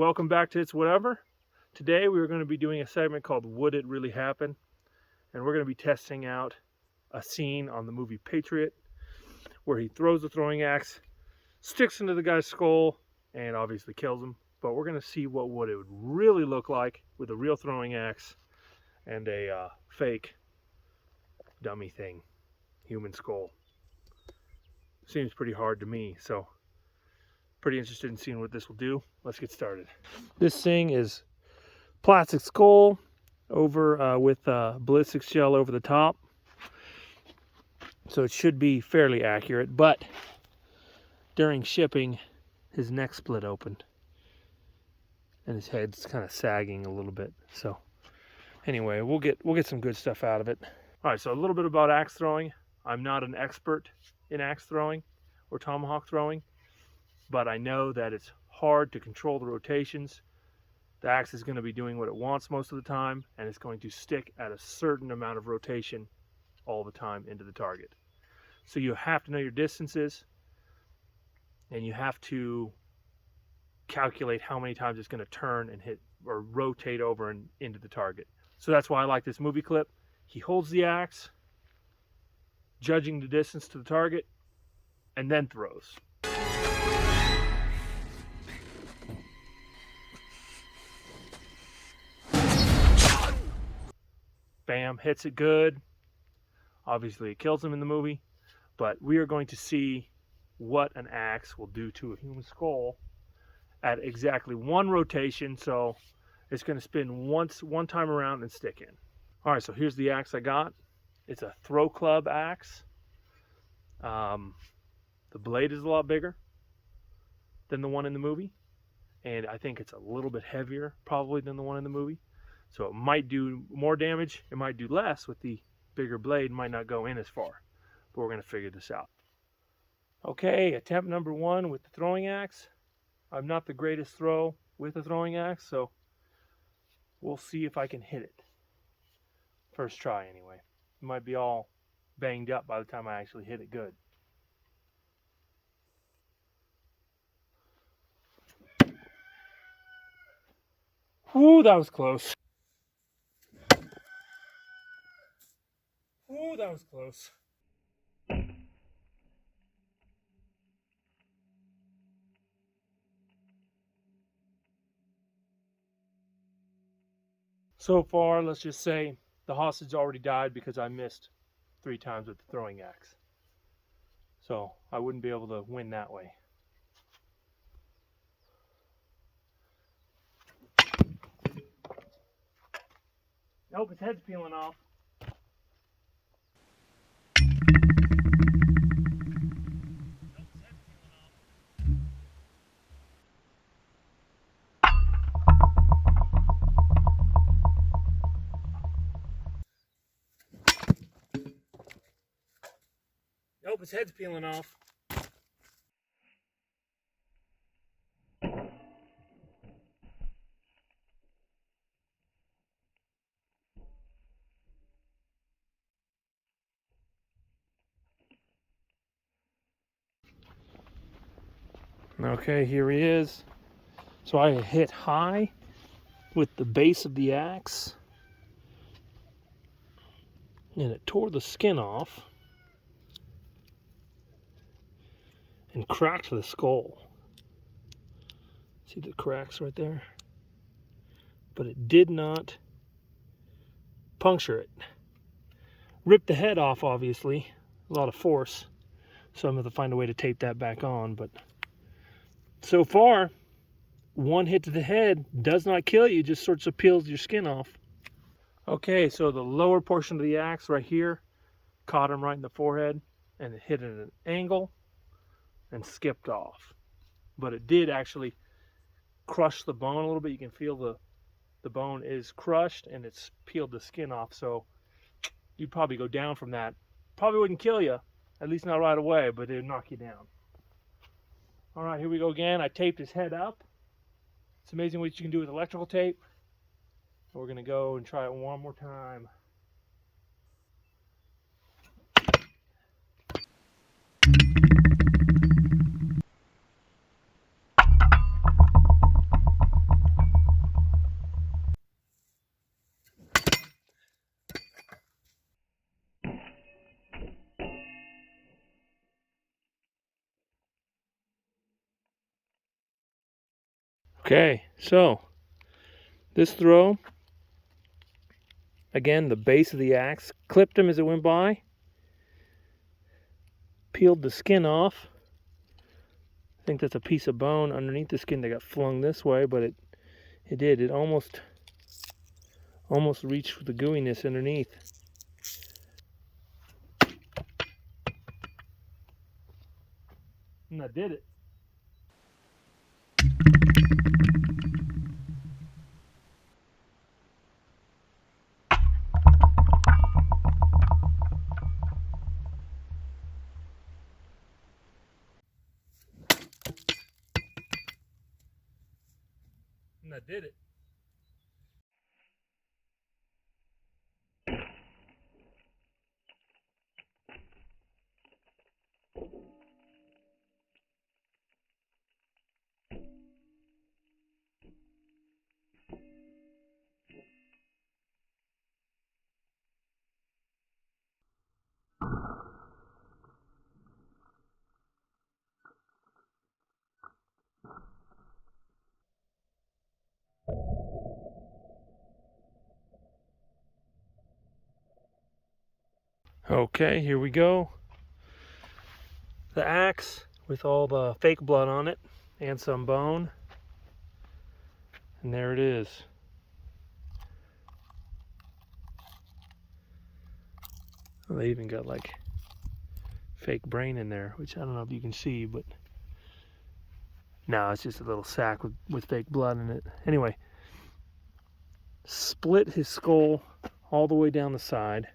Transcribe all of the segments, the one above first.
welcome back to It's Whatever. Today we are going to be doing a segment called Would It Really Happen? And we're going to be testing out a scene on the movie Patriot where he throws the throwing axe, sticks into the guy's skull, and obviously kills him. But we're going to see what it would really look like with a real throwing axe and a fake dummy thing, human skull. Seems pretty hard to me, so pretty interested in seeing what this will do. Let's get started. This thing is plastic skull over with ballistic shell over the top, so it should be fairly accurate. But during shipping, his neck split open and his head's kind of sagging a little bit. So anyway, we'll get some good stuff out of it. All right, so a little bit about axe throwing. I'm not an expert in axe throwing or tomahawk throwing, but I know that it's hard to control the rotations. The axe is going to be doing what it wants most of the time, and it's going to stick at a certain amount of rotation all the time into the target. So you have to know your distances, and you have to calculate how many times it's going to turn and hit or rotate over and into the target. So that's why I like this movie clip. He holds the axe, judging the distance to the target, and then throws. Bam, hits it good. Obviously it kills him in the movie, but we are going to see what an axe will do to a human skull at exactly one rotation. So it's going to spin one time around and stick in. All right, so here's the axe I got. It's a throw club axe. The blade is a lot bigger than the one in the movie, and I think it's a little bit heavier probably than the one in the movie. So it might do more damage, it might do less with the bigger blade, might not go in as far, but we're going to figure this out. Okay, attempt number one with the throwing axe. I'm not the greatest throw with a throwing axe, so we'll see if I can hit it. First try anyway. It might be all banged up by the time I actually hit it good. Ooh, that was close. Ooh, that was close. So far, let's just say the hostage already died because I missed 3 times with the throwing axe. So I wouldn't be able to win that way. Nope, his head's peeling off. Nope, his head's peeling off. Okay, here he is. So I hit high with the base of the axe, and it tore the skin off and cracked the skull. See the cracks right there? But it did not puncture it. Ripped the head off, obviously. A lot of force. So I'm going to find a way to tape that back on. But so far, one hit to the head does not kill you, just sort of peels your skin off. Okay, so the lower portion of the axe right here caught him right in the forehead, and it hit at an angle and skipped off. But it did actually crush the bone a little bit. You can feel the bone is crushed and it's peeled the skin off. So you'd probably go down from that. Probably wouldn't kill you, at least not right away, but it would knock you down. All right, here we go again. I taped his head up. It's amazing what you can do with electrical tape. We're going to go and try it one more time. Okay, so this throw, again, the base of the axe, clipped him as it went by, peeled the skin off. I think that's a piece of bone underneath the skin that got flung this way, but it did. It almost reached the gooiness underneath. And that did it. And that did it. Okay, here we go. The axe with all the fake blood on it and some bone. And there it is. Well, they even got like fake brain in there, which I don't know if you can see, but no, it's just a little sack with fake blood in it. Anyway, split his skull all the way down the side,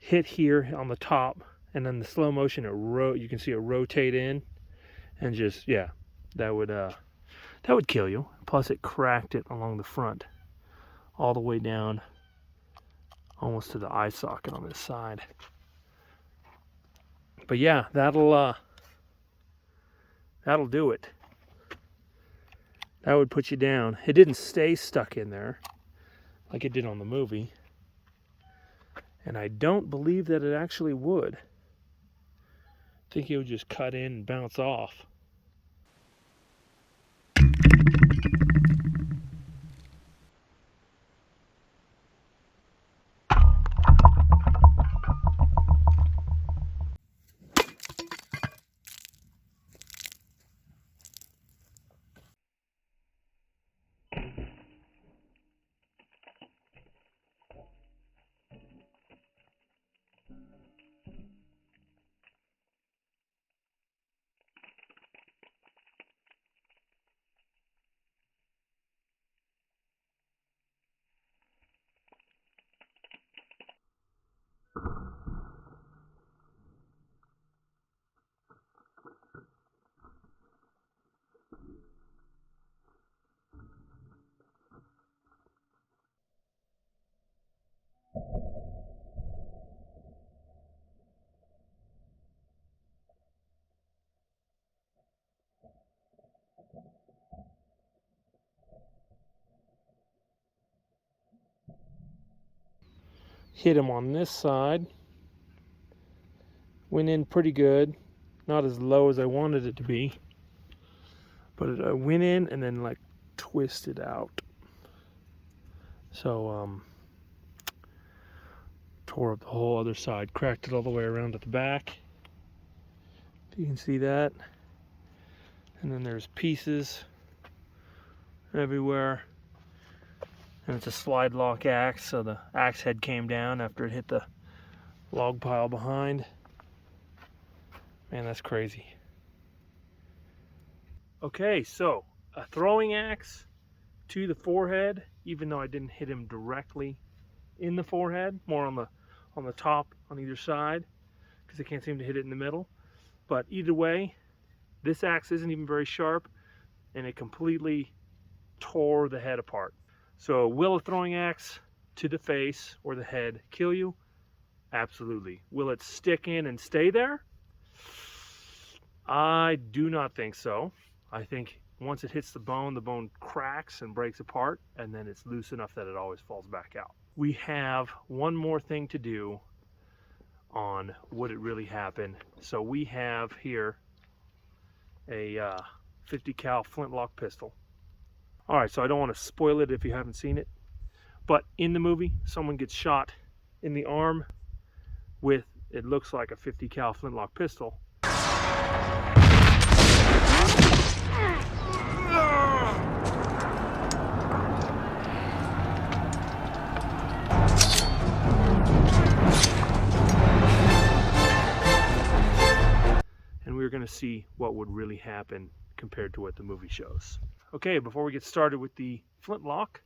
hit here on the top, and then the slow motion, you can see it rotate in, and just, yeah, that would kill you. Plus it cracked it along the front, all the way down, almost to the eye socket on this side. But yeah, that'll do it. That would put you down. It didn't stay stuck in there like it did on the movie. And I don't believe that it actually would. I think it would just cut in and bounce off. Hit him on this side. Went in pretty good. Not as low as I wanted it to be. But it went in and then like twisted out. So, tore up the whole other side. Cracked it all the way around at the back. If you can see that. And then there's pieces everywhere. And it's a slide lock axe, so the axe head came down after it hit the log pile behind. Man, that's crazy. Okay, so a throwing axe to the forehead, even though I didn't hit him directly in the forehead, more on the top on either side, because I can't seem to hit it in the middle. But either way, this axe isn't even very sharp, and it completely tore the head apart. So will a throwing axe to the face or the head kill you? Absolutely. Will it stick in and stay there? I do not think so. I think once it hits the bone cracks and breaks apart, and then it's loose enough that it always falls back out. We have one more thing to do on would it really happen. So we have here a .50 cal flintlock pistol. Alright, so I don't want to spoil it if you haven't seen it, but in the movie, someone gets shot in the arm with, it looks like a .50 cal flintlock pistol. And we're going to see what would really happen compared to what the movie shows. Okay, before we get started with the flintlock,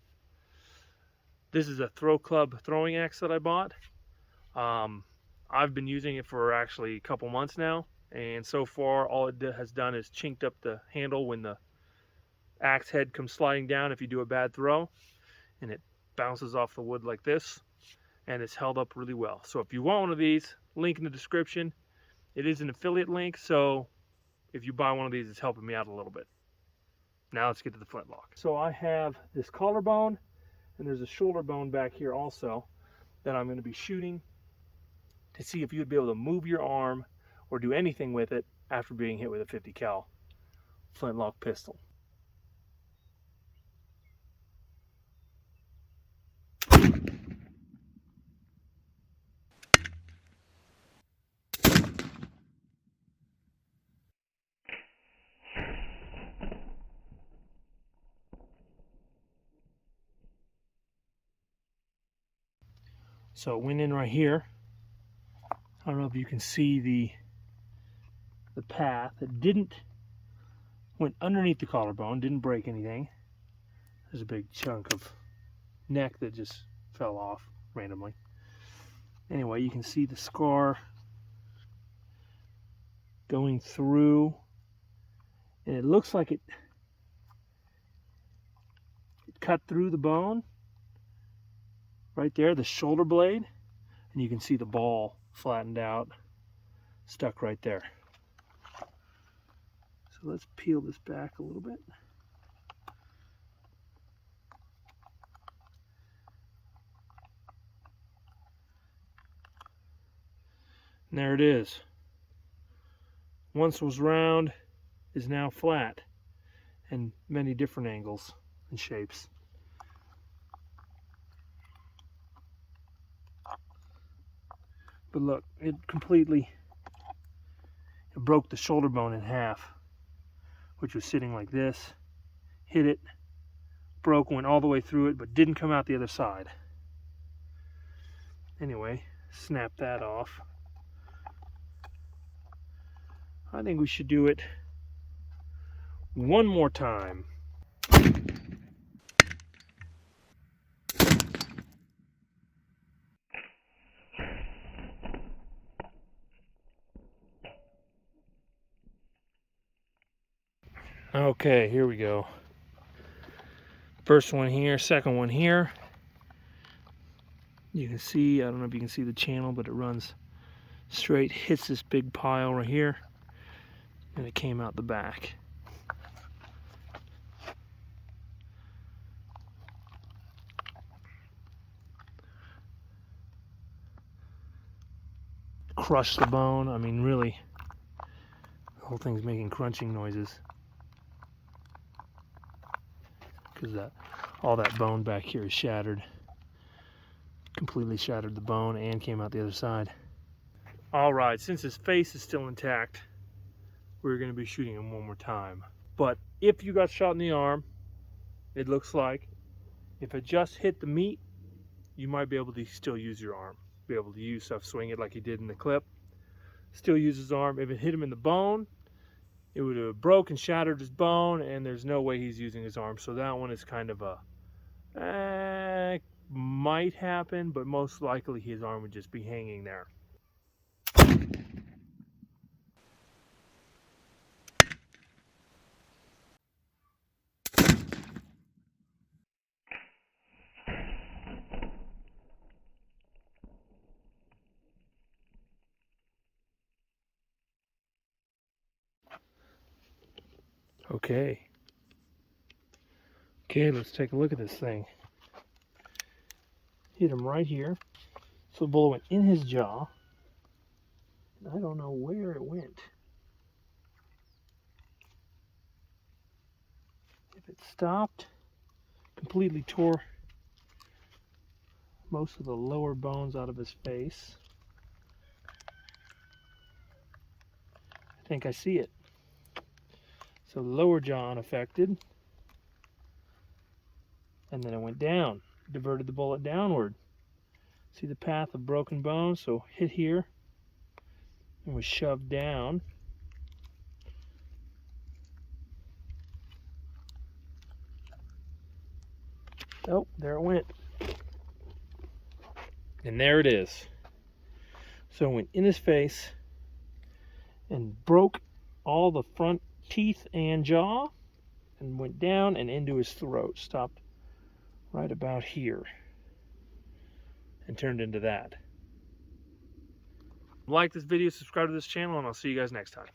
this is a throw club throwing axe that I bought. I've been using it for actually a couple months now, and so far all it has done is chinked up the handle when the axe head comes sliding down if you do a bad throw, and it bounces off the wood like this, and it's held up really well. So if you want one of these, link in the description. It is an affiliate link, so if you buy one of these, it's helping me out a little bit. Now let's get to the flintlock. So I have this collarbone, and there's a shoulder bone back here also that I'm going to be shooting to see if you'd be able to move your arm or do anything with it after being hit with a .50 cal flintlock pistol. So it went in right here. I don't know if you can see the path. It went underneath the collarbone, didn't break anything. There's a big chunk of neck that just fell off randomly. Anyway, you can see the scar going through, and it looks like it cut through the bone right there, the shoulder blade, and you can see the ball flattened out, stuck right there. So let's peel this back a little bit. And there it is. Once was round, is now flat, and many different angles and shapes. But look, it broke the shoulder bone in half, which was sitting like this, hit it, broke, went all the way through it, but didn't come out the other side. Anyway, snap that off. I think we should do it one more time. Okay, here we go. First one here, second one here. You can see, I don't know if you can see the channel, but it runs straight, hits this big pile right here, and it came out the back. Crushed the bone. I mean, really, the whole thing's making crunching noises because all that bone back here is shattered. Completely shattered the bone and came out the other side. Alright, since his face is still intact, we're going to be shooting him one more time. But if you got shot in the arm, it looks like if it just hit the meat, you might be able to still use your arm. Be able to use stuff, swing it like he did in the clip. Still use his arm. If it hit him in the bone, it would have broke and shattered his bone, and there's no way he's using his arm. So that one is kind of a might happen, but most likely his arm would just be hanging there. Okay, let's take a look at this thing. Hit him right here. So the bullet went in his jaw. I don't know where it went. It stopped, completely tore most of the lower bones out of his face. I think I see it. So the lower jaw unaffected, and then it went down, diverted the bullet downward. See the path of broken bones? So hit here and was shoved down. Oh, there it went. And there it is. So it went in his face and broke all the front teeth and jaw and went down and into his throat. Stopped right about here and turned into that. Like this video, subscribe to this channel, and I'll see you guys next time.